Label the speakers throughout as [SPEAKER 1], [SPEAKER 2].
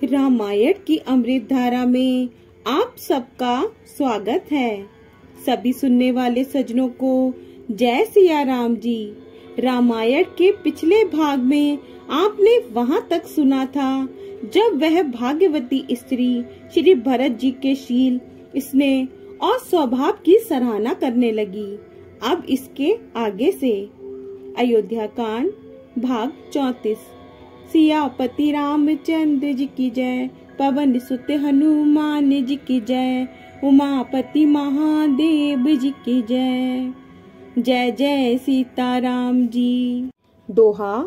[SPEAKER 1] रामायण की अमृत धारा में आप सबका स्वागत है। सभी सुनने वाले सज्जनों को जय सिया राम जी। रामायण के पिछले भाग में आपने वहां तक सुना था जब वह भाग्यवती स्त्री श्री भरत जी के शील, स्नेह और स्वभाव की सराहना करने लगी। अब इसके आगे से अयोध्या कांड भाग 34। सियापति रामचंद्र जी की जय, पवन सुत हनुमान जी की जय, उमापति महादेव जी की जय। जय जय सीताराम जी। दोहा।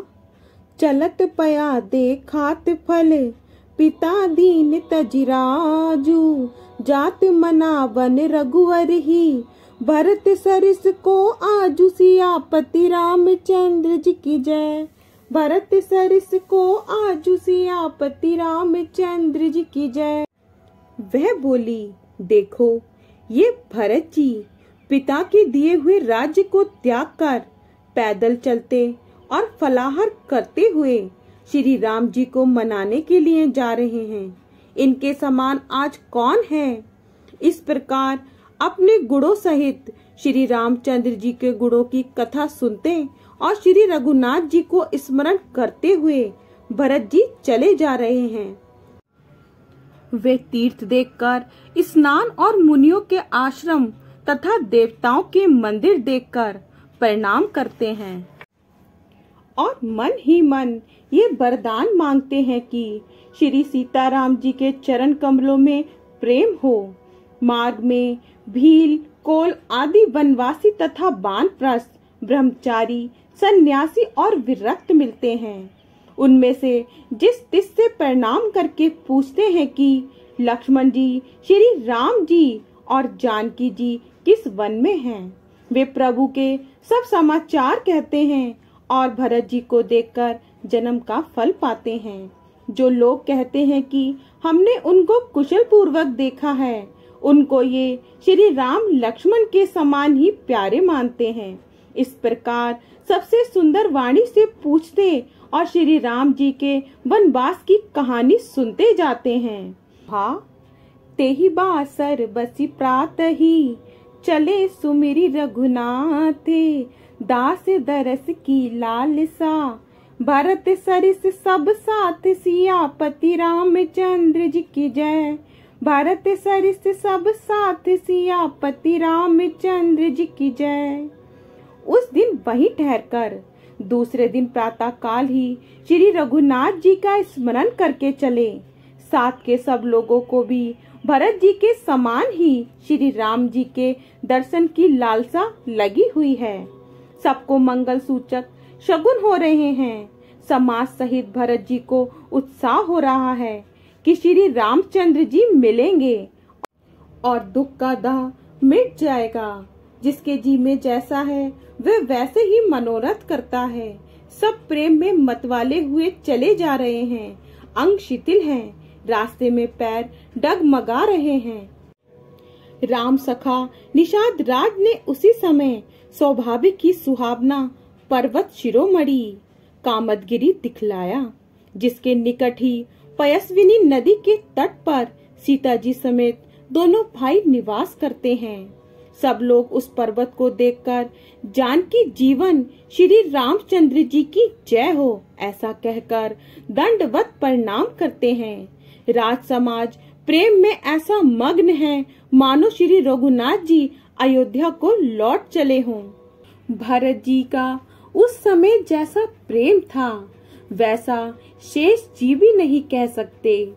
[SPEAKER 1] चलत पया देखात फल, पिता दीन तजिराजू, जात मनावन रघुवर ही, भरत सरिस को आजू। सियापति रामचंद्र जी की जय, भरत सरिस को आजू। सियापति रामचंद्र जी की जय। वह बोली, देखो ये भरत जी पिता के दिए हुए राज्य को त्याग कर पैदल चलते और फलाहार करते हुए श्री राम जी को मनाने के लिए जा रहे हैं। इनके समान आज कौन है? इस प्रकार अपने गुणों सहित श्री रामचंद्र जी के गुणों की कथा सुनते और श्री रघुनाथ जी को स्मरण करते हुए भरत जी चले जा रहे हैं। वे तीर्थ देखकर, स्नान और मुनियों के आश्रम तथा देवताओं के मंदिर देखकर प्रणाम करते हैं और मन ही मन ये वरदान मांगते हैं कि श्री सीताराम जी के चरण कमलों में प्रेम हो। मार्ग में भील, कोल आदि वनवासी तथा वानप्रस्थ, ब्रह्मचारी, सन्यासी और विरक्त मिलते हैं। उनमें से जिस तिस से प्रणाम करके पूछते हैं कि लक्ष्मण जी, श्री राम जी और जानकी जी किस वन में हैं। वे प्रभु के सब समाचार कहते हैं और भरत जी को देखकर जन्म का फल पाते हैं। जो लोग कहते हैं कि हमने उनको कुशल पूर्वक देखा है, उनको ये श्री राम लक्ष्मण के समान ही प्यारे मानते हैं। इस प्रकार सबसे सुंदर वाणी से पूछते और श्री राम जी के वनवास की कहानी सुनते जाते हैं। तेहि बासर बसी प्रातहि, चले सुमिरि रघुनाथ, दास दरस की लालसा, भरत सरिस सब साथ। सियापति रामचंद्र जी की जय, भरत सरिस सब साथ। सियापति रामचंद्र जी की जय। उस दिन वहीं ठहरकर दूसरे दिन प्रातः काल ही श्री रघुनाथ जी का स्मरण करके चले। साथ के सब लोगों को भी भरत जी के समान ही श्री राम जी के दर्शन की लालसा लगी हुई है। सबको मंगल सूचक शगुन हो रहे हैं। समाज सहित भरत जी को उत्साह हो रहा है कि श्री रामचंद्र जी मिलेंगे और दुख का दाह मिट जाएगा। जिसके जी में जैसा है वह वैसे ही मनोरथ करता है। सब प्रेम में मतवाले हुए चले जा रहे हैं। अंग शिथिल हैं, रास्ते में पैर डगमगा रहे हैं। राम सखा निषाद राज ने उसी समय स्वाभाविक ही सुहावना पर्वत शिरोमणि कामदगिरी दिखलाया, जिसके निकट ही पयस्विनी नदी के तट पर सीता जी समेत दोनों भाई निवास करते हैं। सब लोग उस पर्वत को देखकर जानकी जीवन श्री रामचंद्र जी की जय हो ऐसा कहकर दंडवत प्रणाम करते हैं। राज समाज प्रेम में ऐसा मग्न है मानो श्री रघुनाथ जी अयोध्या को लौट चले हों। भरत जी का उस समय जैसा प्रेम था वैसा शेष जी भी नहीं कह सकते।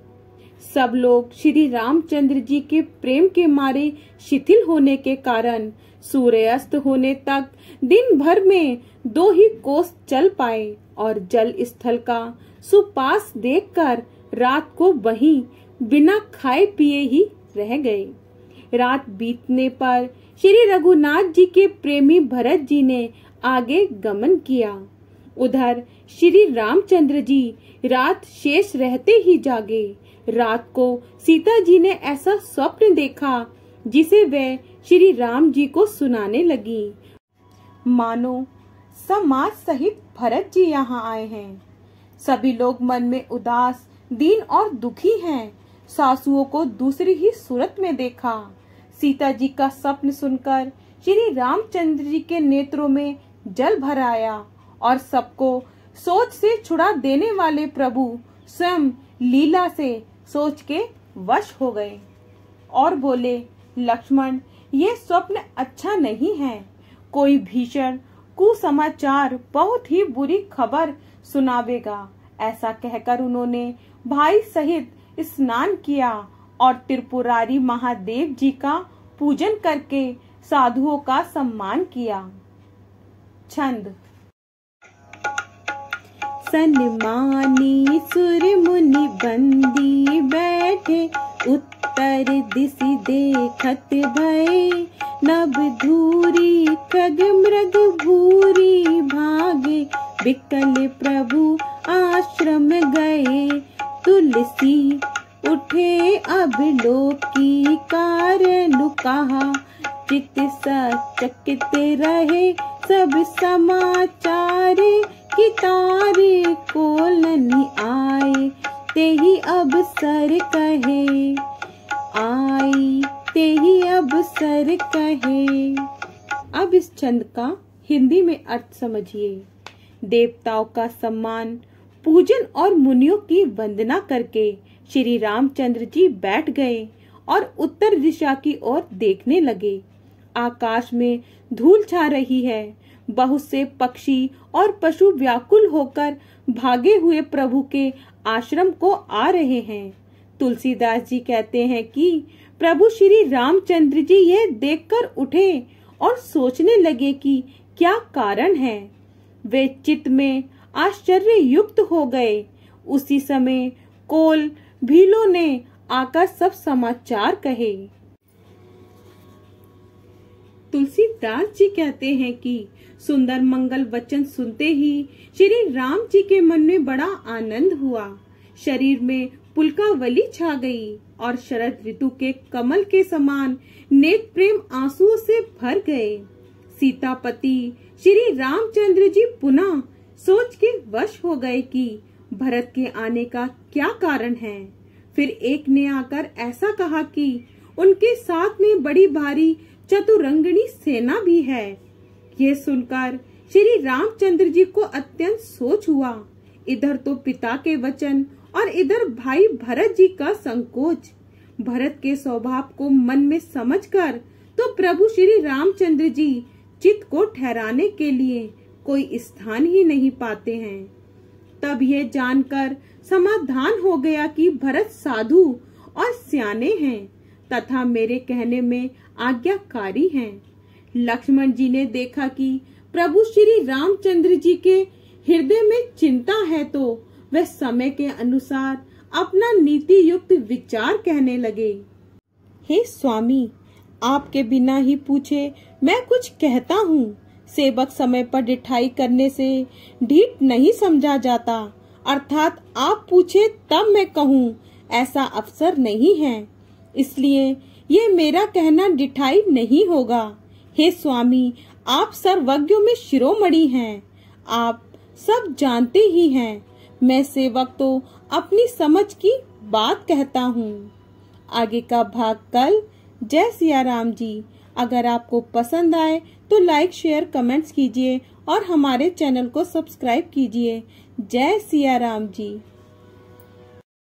[SPEAKER 1] सब लोग श्री रामचंद्र जी के प्रेम के मारे शिथिल होने के कारण सूर्यास्त होने तक दिन भर में 2 ही कोस चल पाए और जल स्थल का सुपास देखकर रात को वहीं बिना खाए पिए ही रह गए। रात बीतने पर श्री रघुनाथ जी के प्रेमी भरत जी ने आगे गमन किया। उधर श्री रामचंद्र जी रात शेष रहते ही जागे। रात को सीता जी ने ऐसा स्वप्न देखा जिसे वे श्री राम जी को सुनाने लगी। मानो समाज सहित भरत जी यहाँ आए हैं। सभी लोग मन में उदास दीन और दुखी हैं। सासुओं को दूसरी ही सूरत में देखा। सीता जी का स्वप्न सुनकर श्री रामचंद्र जी के नेत्रों में जल भर आया और सबको सोच से छुड़ा देने वाले प्रभु स्वयं लीला से सोच के वश हो गए और बोले, लक्ष्मण, ये स्वप्न अच्छा नहीं है। कोई भीषण कुसमाचार, बहुत ही बुरी खबर सुनावेगा। ऐसा कहकर उन्होंने भाई सहित स्नान किया और त्रिपुरारी महादेव जी का पूजन करके साधुओं का सम्मान किया। छंद। सन्मानी सुर मुनि बंदी बैठे, उत्तर दिश देखत भय। नभ धूरी खग मृग भूरी भागे, बिकल प्रभु आश्रम गए। तुलसी उठे अब लोकी कारण कहा, चित सचकित रहे सब समाचार। कि तारे कोलनी आए, तेही अब सर कहे, आई तेही अब सर कहे। अब इस छंद का हिंदी में अर्थ समझिए। देवताओं का सम्मान, पूजन और मुनियों की वंदना करके श्री रामचंद्र जी बैठ गए और उत्तर दिशा की ओर देखने लगे। आकाश में धूल छा रही है। बहुत से पक्षी और पशु व्याकुल होकर भागे हुए प्रभु के आश्रम को आ रहे हैं। तुलसीदास जी कहते हैं कि प्रभु श्री रामचंद्र जी यह देखकर उठे और सोचने लगे कि क्या कारण है। वे चित्त में आश्चर्य युक्त हो गए। उसी समय कोल भीलों ने आकर सब समाचार कहे। तुलसीदास जी कहते हैं कि सुंदर मंगल वचन सुनते ही श्री राम जी के मन में बड़ा आनंद हुआ। शरीर में पुलकावली छा गई और शरद ऋतु के कमल के समान नेत्र प्रेम आंसुओं से भर गए। सीतापति श्री रामचंद्र जी पुनः सोच के वश हो गए कि भरत के आने का क्या कारण है। फिर एक ने आकर ऐसा कहा कि उनके साथ में बड़ी भारी चतुरंगिणी सेना भी है। ये सुनकर श्री रामचंद्र जी को अत्यंत सोच हुआ। इधर तो पिता के वचन और इधर भाई भरत जी का संकोच। भरत के स्वभाव को मन में समझकर तो प्रभु श्री रामचंद्र जी चित्त को ठहराने के लिए कोई स्थान ही नहीं पाते हैं। तब ये जानकर समाधान हो गया कि भरत साधु और सियाने हैं तथा मेरे कहने में आज्ञाकारी हैं। लक्ष्मण जी ने देखा कि प्रभु श्री रामचंद्र जी के हृदय में चिंता है तो वह समय के अनुसार अपना नीति युक्त विचार कहने लगे। हे स्वामी, आपके बिना ही पूछे मैं कुछ कहता हूँ। सेवक समय पर डिठाई करने से ढीठ नहीं समझा जाता, अर्थात आप पूछे तब मैं कहूँ ऐसा अवसर नहीं है। इसलिए ये मेरा कहना डिठाई नहीं होगा। हे स्वामी, आप सर्वज्ञों में शिरोमणि हैं। आप सब जानते ही हैं। मैं सेवक तो अपनी समझ की बात कहता हूँ। आगे का भाग कल। जय सिया राम जी। अगर आपको पसंद आए तो लाइक, शेयर, कमेंट्स कीजिए और हमारे चैनल को सब्सक्राइब कीजिए। जय सिया राम जी।